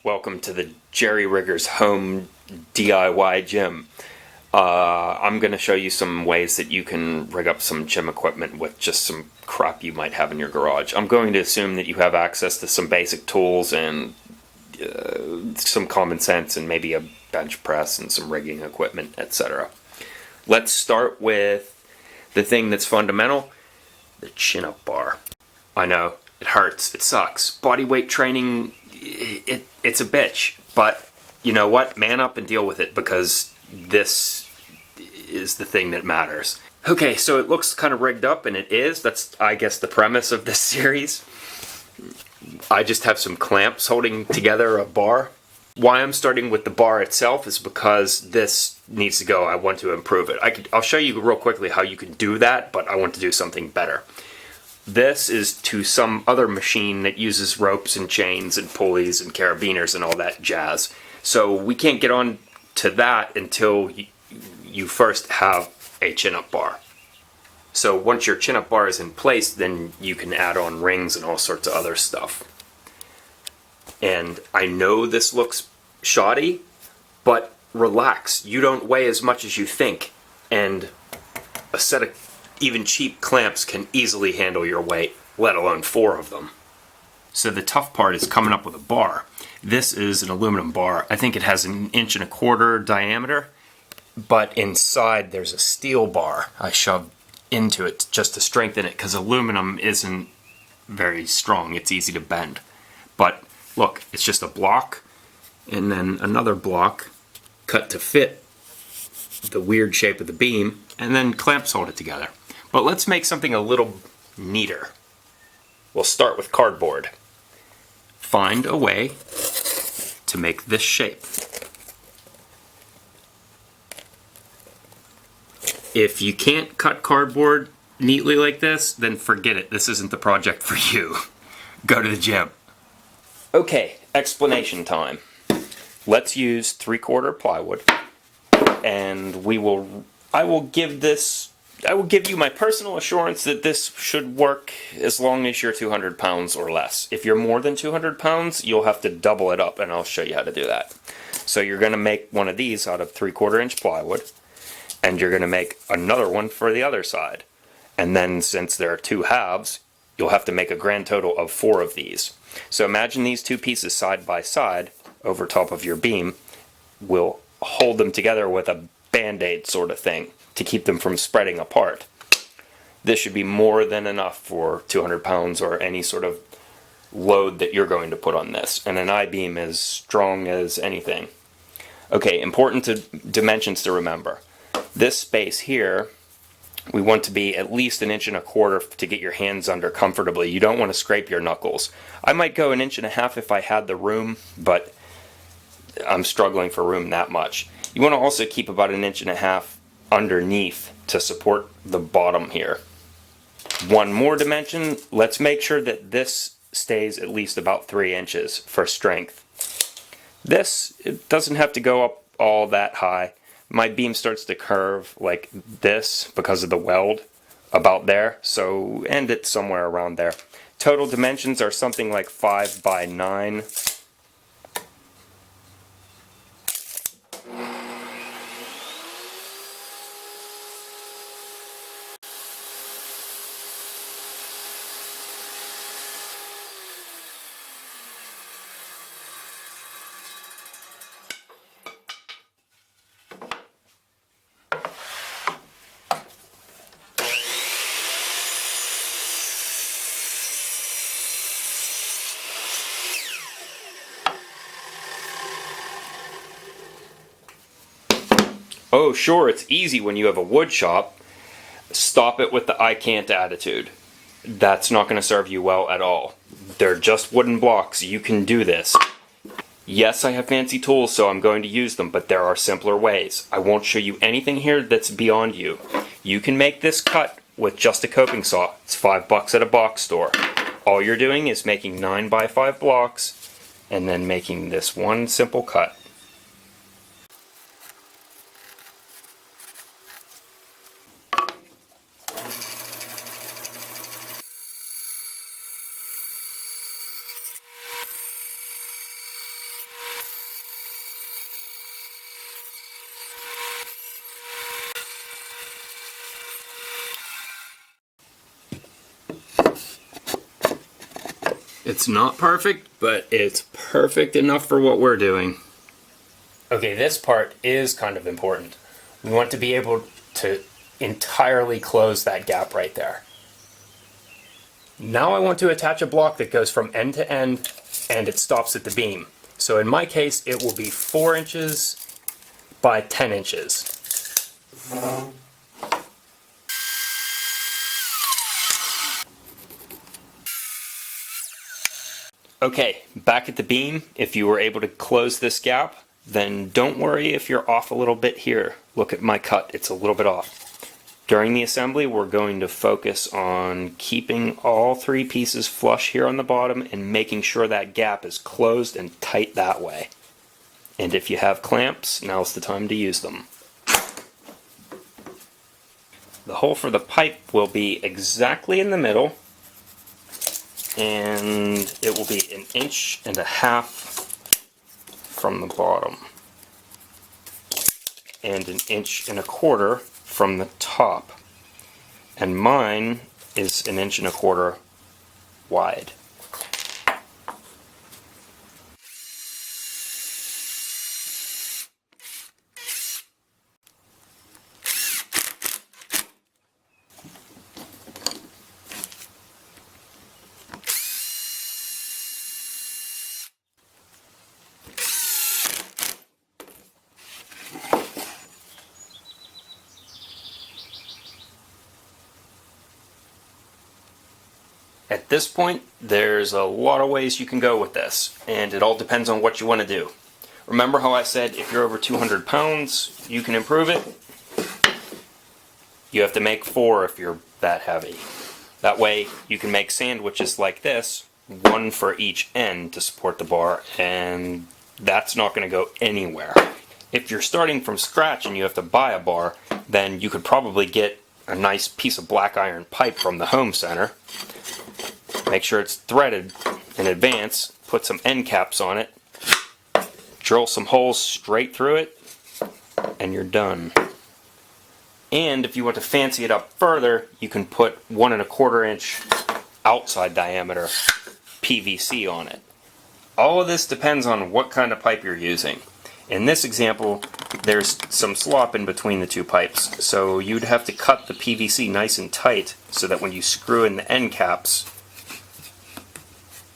welcome to the Jerry Riggers home DIY gym. I'm going to show you some ways that you can rig up some gym equipment with just some crap you might have in your garage. I'm going to assume that you have access to some basic tools and some common sense and maybe a bench press and some rigging equipment, etc. Let's start with the thing that's fundamental, the chin-up bar. I know, it hurts, it sucks. Body weight training, it's a bitch, but you know what? Man up and deal with it, because this is the thing that matters. Okay, so it looks kind of rigged up, and it is. That's, I guess, the premise of this series. I just have some clamps holding together a bar. Why I'm starting with the bar itself is because this needs to go. I want to improve it. I'll show you real quickly how you can do that, but I want to do something better. This is to some other machine that uses ropes and chains and pulleys and carabiners and all that jazz. So we can't get on to that until you first have a chin-up bar. So once your chin-up bar is in place, then you can add on rings and all sorts of other stuff. And I know this looks shoddy, but relax. You don't weigh as much as you think, and a set of even cheap clamps can easily handle your weight, let alone 4 of them. So the tough part is coming up with a bar. This is an aluminum bar. I think it has 1.25 inches diameter, but inside there's a steel bar I shoved into it just to strengthen it, because aluminum isn't very strong. It's easy to bend. But look, it's just a block and then another block cut to fit the weird shape of the beam, and then clamps hold it together. But let's make something a little neater. We'll start with cardboard. Find a way to make this shape. If you can't cut cardboard neatly like this, then forget it. This isn't the project for you. Go to the gym. Okay, explanation time. Let's use 3/4 plywood, and I will give you my personal assurance that this should work as long as you're 200 pounds or less. If you're more than 200 pounds, you'll have to double it up, and I'll show you how to do that. So you're going to make one of these out of 3/4 inch plywood, and you're going to make another one for the other side. And then, since there are 2 halves, you'll have to make a grand total of 4 of these. So imagine these 2 pieces side by side over top of your beam. We'll hold them together with a band-aid sort of thing to keep them from spreading apart. This should be more than enough for 200 pounds or any sort of load that you're going to put on this. And an I-beam is strong as anything. Okay, important dimensions to remember. This space here, we want to be at least 1.25 inches to get your hands under comfortably. You don't want to scrape your knuckles. I might go 1.5 inches if I had the room, but I'm struggling for room that much. You want to also keep about 1.5 inches underneath to support the bottom here. One more dimension, let's make sure that this stays at least about 3 inches for strength. This, it doesn't have to go up all that high. My beam starts to curve like this because of the weld about there, so end it somewhere around there. Total dimensions are something like 5 by 9. Oh, sure, it's easy when you have a wood shop. Stop it with the I can't attitude. That's not going to serve you well at all. They're just wooden blocks. You can do this. Yes, I have fancy tools, so I'm going to use them, but there are simpler ways. I won't show you anything here that's beyond you. You can make this cut with just a coping saw. It's $5 at a box store. All you're doing is making 9 by 5 blocks and then making this one simple cut. It's not perfect, but it's perfect enough for what we're doing. Okay, this part is kind of important. We want to be able to entirely close that gap right there. Now I want to attach a block that goes from end to end and it stops at the beam. So in my case, it will be 4 inches by 10 inches. Okay, back at the beam, if you were able to close this gap, then don't worry if you're off a little bit here. Look at my cut, it's a little bit off. During the assembly, we're going to focus on keeping all 3 pieces flush here on the bottom and making sure that gap is closed and tight that way. And if you have clamps, now's the time to use them. The hole for the pipe will be exactly in the middle, and it will be 1.5 inches from the bottom and 1.25 inches from the top, and mine is 1.25 inches wide. At this point, there's a lot of ways you can go with this, and it all depends on what you want to do. Remember how I said if you're over 200 pounds, you can improve it? You have to make 4 if you're that heavy. That way, you can make sandwiches like this, 1 for each end to support the bar, and that's not going to go anywhere. If you're starting from scratch and you have to buy a bar, then you could probably get a nice piece of black iron pipe from the home center. Make sure it's threaded in advance, put some end caps on it, drill some holes straight through it, and you're done. And if you want to fancy it up further, you can put 1.25 inch outside diameter PVC on it. All of this depends on what kind of pipe you're using. In this example, there's some slop in between the 2 pipes, so you'd have to cut the PVC nice and tight so that when you screw in the end caps,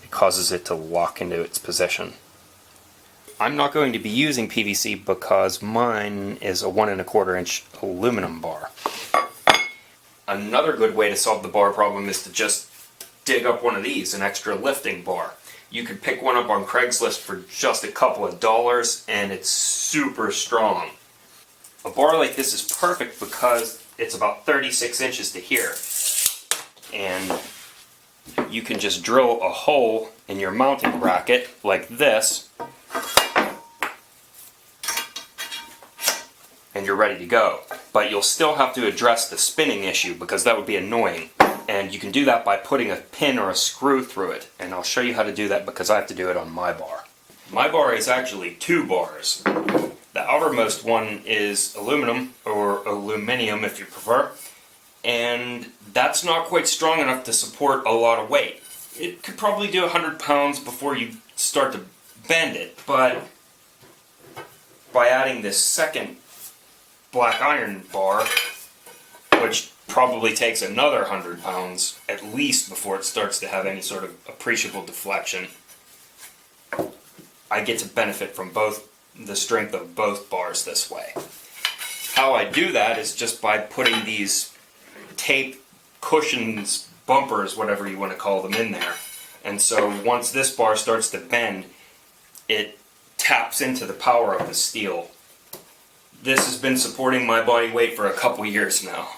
it causes it to lock into its position. I'm not going to be using PVC because mine is a 1.25 inch aluminum bar. Another good way to solve the bar problem is to just dig up one of these, an extra lifting bar. You could pick one up on Craigslist for just a couple of dollars, and it's super strong. A bar like this is perfect because it's about 36 inches to here. And you can just drill a hole in your mounting bracket like this, and you're ready to go. But you'll still have to address the spinning issue because that would be annoying. And you can do that by putting a pin or a screw through it. And I'll show you how to do that because I have to do it on my bar. My bar is actually 2 bars. The outermost one is aluminum, or aluminium if you prefer. And that's not quite strong enough to support a lot of weight. It could probably do 100 pounds before you start to bend it. But by adding this second black iron bar, which probably takes another 100 pounds at least before it starts to have any sort of appreciable deflection, I get to benefit from both the strength of both bars this way. How I do that is just by putting these tape cushions, bumpers, whatever you want to call them, in there. And so once this bar starts to bend, it taps into the power of the steel. This has been supporting my body weight for a couple years now.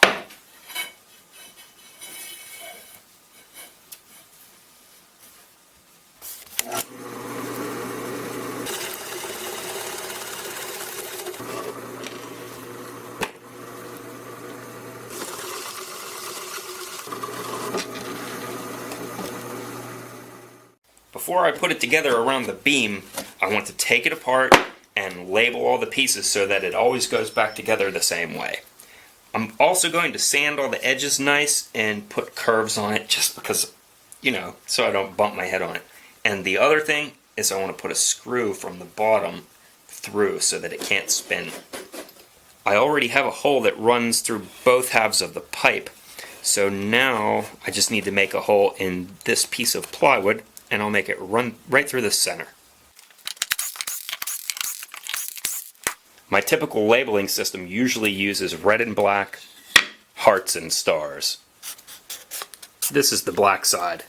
Before I put it together around the beam, I want to take it apart and label all the pieces so that it always goes back together the same way. I'm also going to sand all the edges nice and put curves on it just because, you know, so I don't bump my head on it. And the other thing is I want to put a screw from the bottom through so that it can't spin. I already have a hole that runs through both halves of the pipe, so now I just need to make a hole in this piece of plywood, and I'll make it run right through the center. My typical labeling system usually uses red and black, hearts and stars. This is the black side,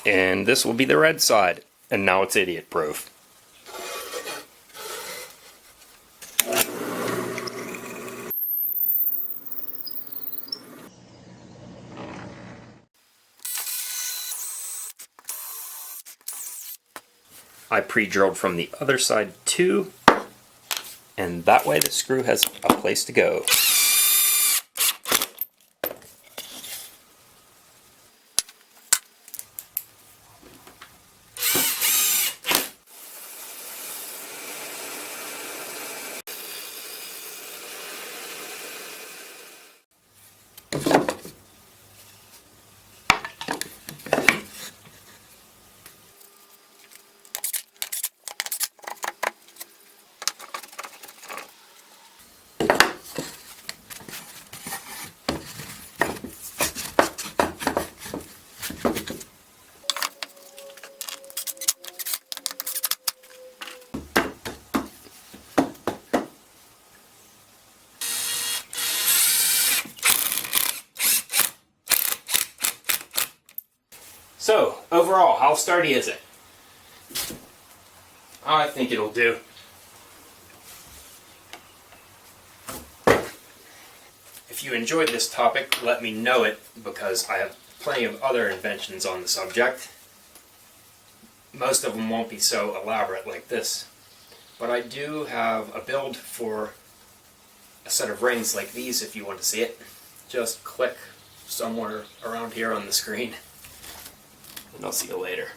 and this will be the red side, and now it's idiot proof. I pre-drilled from the other side too, and that way the screw has a place to go. So, overall, how sturdy is it? I think it'll do. If you enjoyed this topic, let me know it, because I have plenty of other inventions on the subject. Most of them won't be so elaborate like this, but I do have a build for a set of rings like these if you want to see it. Just click somewhere around here on the screen, and I'll see you later.